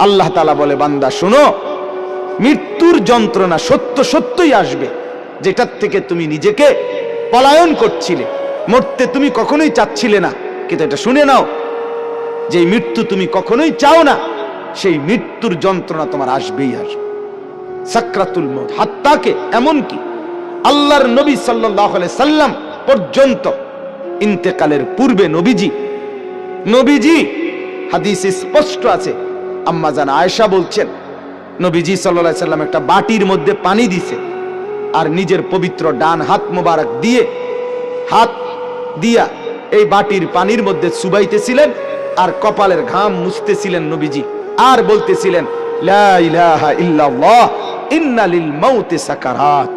আল্লাহ তাআলা বলে, বান্দা শোনো, মৃত্যুর যন্ত্রণা সত্য সত্যই আসবে, যেটার থেকে তুমি নিজেকে পলায়ন করছিলে, মরতে তুমি কখনোই চাচ্ছিলে না, কিন্তু এটা শুনে নাও, যে মৃত্যু তুমি কখনোই চাও না, সেই মৃত্যুর যন্ত্রণা তোমার আসবেই আসবে। সাকরাতুল মউত, হাত্তাকে এমনকি আল্লাহর নবী সাল্লাল্লাহু আলাইহি সাল্লাম পর্যন্ত ইন্তেকালের পূর্বে নবীজি হাদিসে স্পষ্ট আছে, আম্মা জান আয়েশা বলছেন, নবীজি সাল্লাল্লাহু আলাইহি সাল্লাম একটা বাটির মধ্যে পানি দিছে, আর নিজের পবিত্র ডান হাত মোবারক দিয়ে হাত দিয়া এই বাটির পানির মধ্যে চুবাইতেছিলেন, আর কপালের ঘাম মুছতেছিলেন নবীজি, আর বলতেছিলেন, লা ইলাহা ইল্লাল্লাহ ইন্না লিল মাউতি সাকারাত,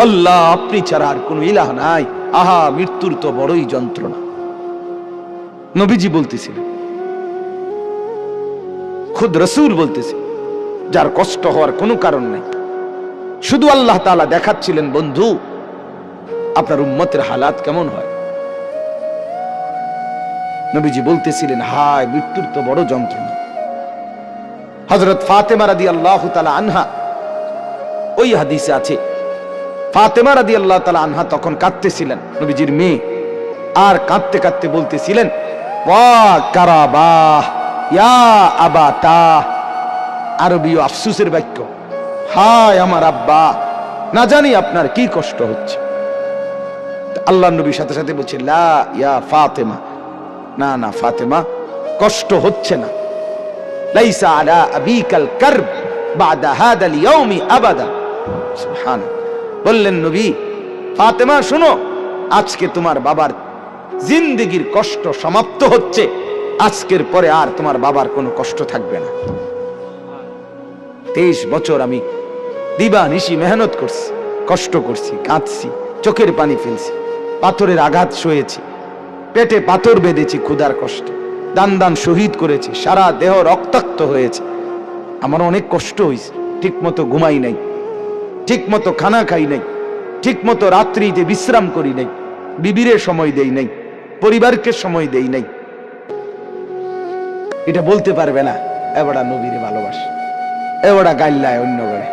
আল্লাহ আপনি ছাড়া আর কোনো ইলাহ নাই, আহা মৃত্যুর তো বড়ই যন্ত্রণা। নবীজি বলতেছিলেন, খুদ রাসূল বলতেছে, যার কষ্ট হওয়ার কোনো কারণ নাই, শুধু আল্লাহ তাআলা দেখাচ্ছিলেন, বন্ধু আপনার উম্মতের হালাত কেমন হয়। নবীজি বলতেছিলেন, হায় মৃত্যুর তো বড় যন্ত্রণা। হযরত ফাতেমা রাদিয়াল্লাহু তাআলা আনহা, ওই হাদিসে আছে, ফাতেমা রাদিয়াল্লাহু তাআলা আনহা তখন কাঁদতেছিলেন, নবীজির মেয়ে, আর কাঁদতে কাঁদতে বলতেছিলেন, ওয়া কারাবাহ ইয়া আবাতা, আরবীয় আফসোসের বাক্য, হায় আমার আব্বা, না জানি আপনার কি কষ্ট হচ্ছে। আল্লাহর নবীর সাথে সাথে বলছে, লা ইয়া ফাতেমা, না না ফাতেমা, কষ্ট হচ্ছে না, লাইসা আলা আবিকাল কারব বাদা হাদাল ইয়াউমি আবাদা। সুবহানাল্লাহ। বললেন নবী, ফাতেমা শোনো, আজকে তোমার বাবার জিন্দেগীর কষ্ট সমাপ্ত হচ্ছে, আজকের পরে আর তোমার বাবার কোনো কষ্ট থাকবে না। 23 বছর আমি দিবানিশি মেহনত করছি, কষ্ট করছি, কাঁদছি, চোখের পানি ফেলছি, পাথরের আঘাত সয়েছি, পেটে পাথর বেঁধেছি, ক্ষুধার কষ্টে দান দান শহীদ করেছি, সারা দেহ রক্তাক্ত হয়েছে, আমার অনেক কষ্ট হয়েছে, ঠিক মতো ঘুমাই নাই, ঠিক মতো খানা খাই নাই, ঠিক মতো রাত্রিতে বিশ্রাম করি নাই, বিবিরে সময় দেই নাই, পরিবারকে সময় দেই নাই। এটা বলতে পারবে না এবারে নবীরে ভালোবাসে, এবারে গাইল্লায় অন্য করে।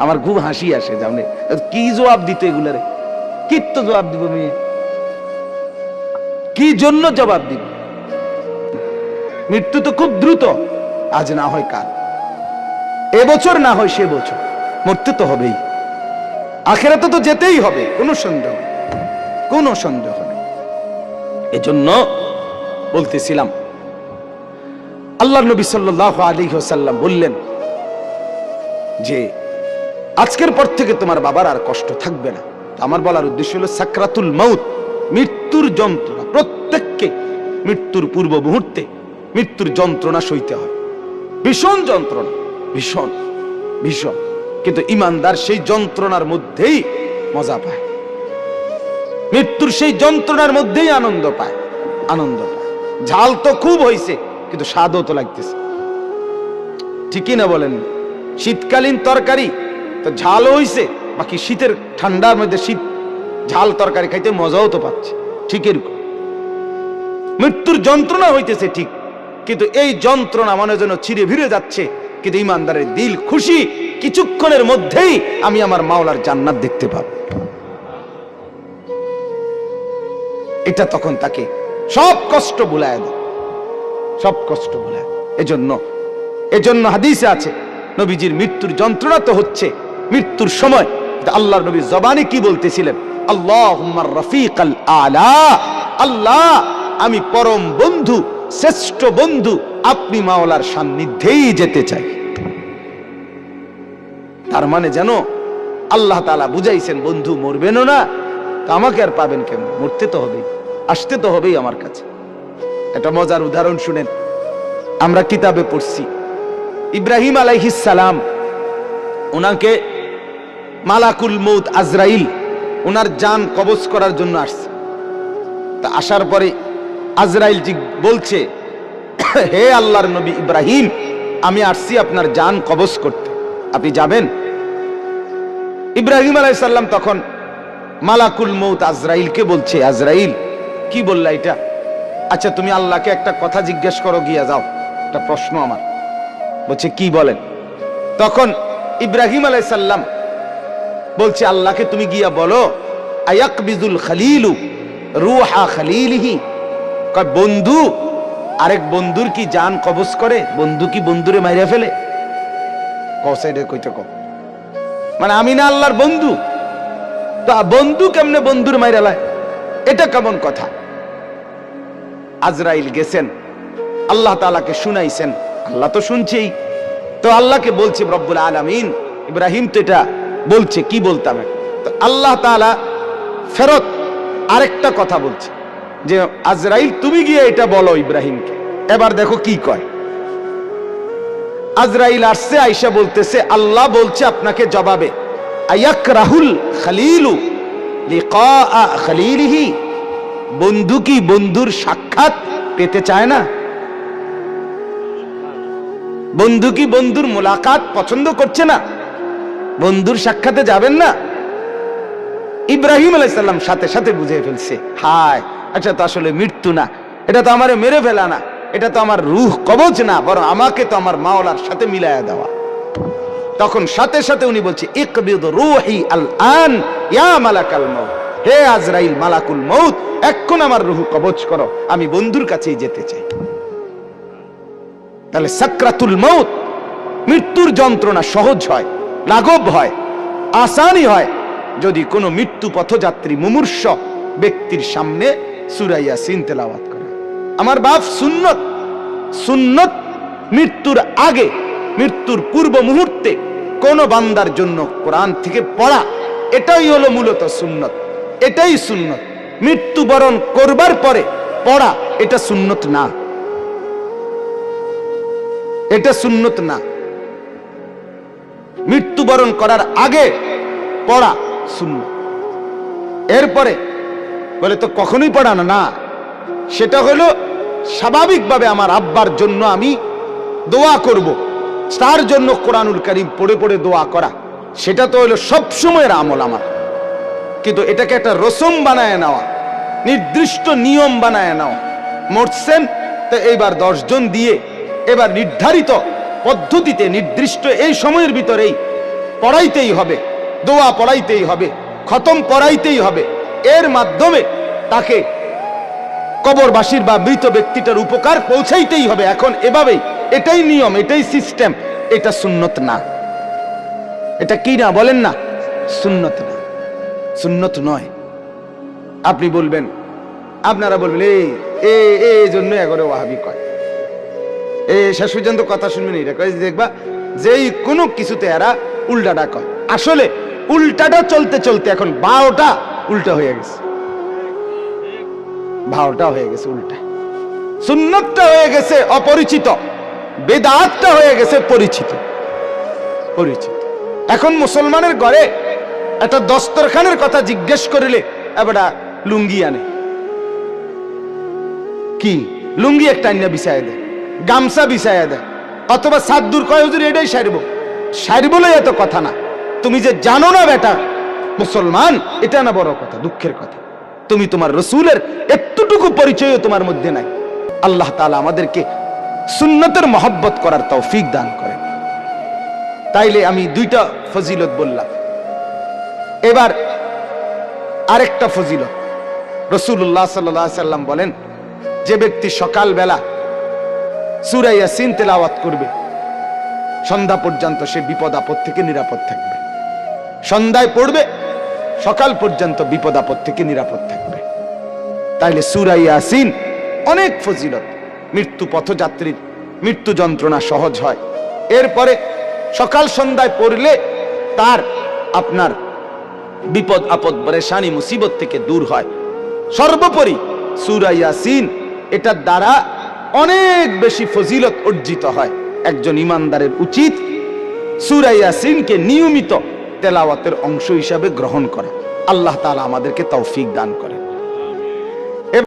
আমার খুব হাসি আসে, জানে কি জবাব দিত এগুলারে, কি তো জবাব দিব, মেয়ে কি জন্য জবাব দিব? মৃত্যু তো খুব দ্রুত, আজ না হয় কাল, এবছর না হয় সে বছর, মরতে তো হবেই, আখিরাতে তো যেতেই হবে, কোনো সন্দেহ নেই। এজন্য বলতেছিলাম, আল্লাহর নবী সাল্লাল্লাহু আলাইহি ওয়াসাল্লাম বললেন যে আজকের পর থেকে তোমার বাবার আর কষ্ট থাকবে না। আমার বলার উদ্দেশ্য হলো, সাকরাতুল মউত, মৃত্যুর যন্ত্রণা, প্রত্যেককে মৃত্যুর পূর্ব মুহূর্তে মৃত্যুর যন্ত্রণা সইতে হয়, ভীষণ যন্ত্রণা, ভীষণ ভীষণ, কিন্তু ঈমানদার সেই যন্ত্রণার মধ্যেই মজা পায়, মৃত্যুর সেই যন্ত্রণার মধ্যেই আনন্দ পায়। ঝাল তো খুব হয়েছে, কিন্তু স্বাদও তো লাগতেছে, ঠিকই না বলেন? শীতকালীন তরকারি তো ঝালও হয়েছে, বাকি শীতের ঠান্ডার মধ্যে শীত ঝাল তরকারি খাইতে মজাও তো পাচ্ছে, ঠিক এরকম মৃত্যুর যন্ত্রণা হইতেছে ঠিক, কিন্তু এই যন্ত্রণা মনে যেন ছিঁড়ে ভিড়ে যাচ্ছে, কিন্তু ঈমানদারের দিল খুশি, কিছুক্ষণের মধ্যেই আমি আমার মাওলার জান্নাত দেখতে পাবো। এটা তখন তাকে সব কষ্ট ভুলায় দেয়, সব কষ্ট ভুলায়। এজন্য হাদিসে আছে, নবীজির মৃত্যুর যন্ত্রণা তো হচ্ছে মৃত্যুর সময়, আল্লাহর নবী জবানে কি বলতেছিলেন, আল্লাহুম্মা রাফিকাল আলা, আল্লাহ আমি পরম বন্ধু, শ্রেষ্ঠ বন্ধু, আপনি মাওলার সান্নিধ্যেই যেতে চাই। তার মানে যেন আল্লাহ তাআলা বুঝাইছেন, বন্ধু মরবেনও না তা আমাকে আর পাবেন কেন, মরতে তো হবেই, আসতে তো হবেই আমার কাছে। একটা মজার উদাহরণ শুনেন, আমরা কিতাবে পড়ছি, ইব্রাহিম আলাইহিস সালাম, ওনাকে মালাকুল মউত আজরাইল ওনার জান কবজ করার জন্য আসছে। তা আসার পরে আজরাইল জি বলছে, হে আল্লাহর নবী ইব্রাহিম, আমি আসছি আপনার জান কবজ করতে, আপনি যাবেন? ইব্রাহিম আলাইহিস সালাম তখন মালাকুল মউত আজরাইলকে বলছে, আজরাইল কি বললা এটা? আচ্ছা তুমি আল্লাহকে একটা কথা জিজ্ঞেস করো, গিয়া যাও, একটা প্রশ্ন আমার, বলছে কি বলেন? তখন ইব্রাহিম আলাইহিস সালাম বলছে আল্লাহকে তুমি গিয়া বলো আয়াকবিজুল খলিলু রূহা খলিলিহি, কয় বন্ধু আরেক বন্ধুর কি জান কবজ করে? বন্ধু কি বন্ধুরে মাইরা ফেলে? কসাইডে কইতে কম, মানে আমি না আল্লাহর বন্ধু, তো বন্ধু কেমনে বন্ধুর মাইরা লায়? এটা কেমন কথা? আজরাইল গেছেন, আল্লাহ তাআলাকে শুনাইছেন, আল্লাহ তো শুনছেই, তো আল্লাহকে বলছে রব্বুল আলামিন ইব্রাহিম তো এটা বলছে, কি বলতাম? তো আল্লাহ তাআলা ফেরত আরেকটা কথা বলছে যে আজরাইল তুমি গিয়ে এটা বলো ইব্রাহিমকে। এবার দেখো কি কয়। আজরাইল আসছে, আয়েশা বলতেছে আল্লাহ বলছে আপনাকে জবাবে আয়াকরাহুল খলিলু লিকা খলিলিহি, বন্ধু কি বন্ধুর সাক্ষাৎ পেতে চায় না? বন্ধু কি বন্ধুর মোলাকাত পছন্দ করছে না? বন্ধুর সাক্ষাতে যাবেন না? ইব্রাহিম আলাইহিস সালাম সাথে সাথে বুঝে ফেলছে, হায় আচ্ছা, তো আসলে মৃত্যু না, এটা তো আমারে মেরে ফেলা না, এটা তো আমার রূহ কবজ না, বরং আমাকে তো আমার মাওলার সাথে মিলায়া দেওয়া। তখন সাথে সাথে উনি বলছে ইকবিদ রূহি আল আন ইয়া মালাকাল মউত, হে আজরাইল মালাকুল মউত, এখন আমার রূহ কবজ করো, আমি বন্ধুর কাছেই যেতে চাই। তাহলে সাকরাতুল মউত, মৃত্যুর যন্ত্রণা সহজ হয়, লাঘব হয়, আসানি হয় যদি কোনো মৃত্যু পথযাত্রী মুমূর্ষ ব্যক্তির সামনে সূরা ইয়াসিন তেলাওয়াত করে। আমার বাপ সুন্নত, সুন্নত মৃত্যুর আগে, মৃত্যুর পূর্ব মুহূর্তে কোন বান্দার জন্য কোরআন থেকে পড়া, এটাই হলো মূলত সুন্নত, এটাই সুন্নত। মৃত্যুবরণ করবার পরে পড়া এটা সুন্নত না, এটা সুন্নত না। মৃত্যুবরণ করার আগে পড়া সুন্নত। এরপরে বলে তো কখনোই পড়ানো না, সেটা হলো স্বাভাবিকভাবে আমার আব্বার জন্য আমি দোয়া করব, তার জন্য কোরআনুল কারীম পড়ে পড়ে দোয়া করা, সেটা তো হলো সব সময়ের আমল আমার। কিন্তু এটাকে একটা রসম বানায় নেওয়া, নির্দিষ্ট নিয়ম বানায় নেওয়া, মরছেন তো এইবার 10 জন দিয়ে এবার নির্ধারিত পদ্ধতিতে নির্দিষ্ট এই সময়ের ভিতরেই পড়াইতেই হবে, দোয়া পড়াইতেই হবে, খতম পড়াইতেই হবে, এর মাধ্যমে তাকে কবরবাসীর বা মৃত ব্যক্তিটার উপকার পৌঁছাইতেই হবে। এখন এভাবেই, এটাই নিয়ম, এটাই সিস্টেম, এটা সুন্নত না। এটা কি না বলেন না? সুন্নত না, সুন্নত নয়। আপনি বলবেন, আপনারা বলবেন এই জন্য এগরে ওয়াহাবি কয়, শেষ পর্যন্ত কথা শুনবেন, এটা কয় দেখবা যেই কোনো কিছুতে এরা উল্টাটা কয়। আসলে উল্টাটা চলতে চলতে এখন 12টা উল্টা হয়ে গেছে, 12টা হয়ে গেছে উল্টা। সুন্নতটা হয়ে গেছে অপরিচিত, বেদাতটা হয়ে গেছে পরিচিত, পরিচিত। এখন মুসলমানের ঘরে একটা দস্তরখানের কথা জিজ্ঞেস করিলে এবার লুঙ্গি আনে, কি লুঙ্গি একটা আইনা বিছায় দেয়, গামছা বিছায়া দেয়, অথবা সাদ্দুর কয় হুজুর এটাই সারবো, সারবলে এত কথা না। তুমি যে জানো না বেটা মুসলমান, এটা না বড় কথা, দুঃখের কথা। তুমি তোমার রসুলের এতটুকু পরিচয় তোমার মধ্যে নাই। আল্লাহ তাআলা আমাদেরকে সুন্নতের মহব্বত করার তৌফিক দান করেন। তাইলে আমি 2টা ফজিলত বললাম, এবার আরেকটা ফজিলত। রাসূলুল্লাহ সাল্লাল্লাহু আলাইহি সাল্লাম বলেন, যে ব্যক্তি সকালবেলা সূরা ইয়াসিন তেলাওয়াত করবে সন্ধ্যা পর্যন্ত সে বিপদ আপদ থেকে নিরাপদ থাকবে। সন্ধ্যায় পড়বে, সকাল পর্যন্ত বিপদ আপদ থেকে নিরাপদ থাকবে। তাইলে সূরা ইয়াসিন অনেক ফজিলত, মৃত্যু পথযাত্রীর মৃত্যু যন্ত্রণা সহজ হয়। এরপরে সকাল সন্ধ্যায় পড়লে তার আপনার বিপদ আপদ পরেশানি মুসিবত থেকে দূর হয়। সর্বোপরি সূরা ইয়াসিন এটার দ্বারা অনেক বেশি ফজিলত অর্জিত হয়। একজন ইমানদারের উচিত সূরা ইয়াসিনকে নিয়মিত তেলাওয়াতের অংশ হিসাবে গ্রহণ করা। আল্লাহ তাআলা আমাদেরকে তৌফিক দান করেন।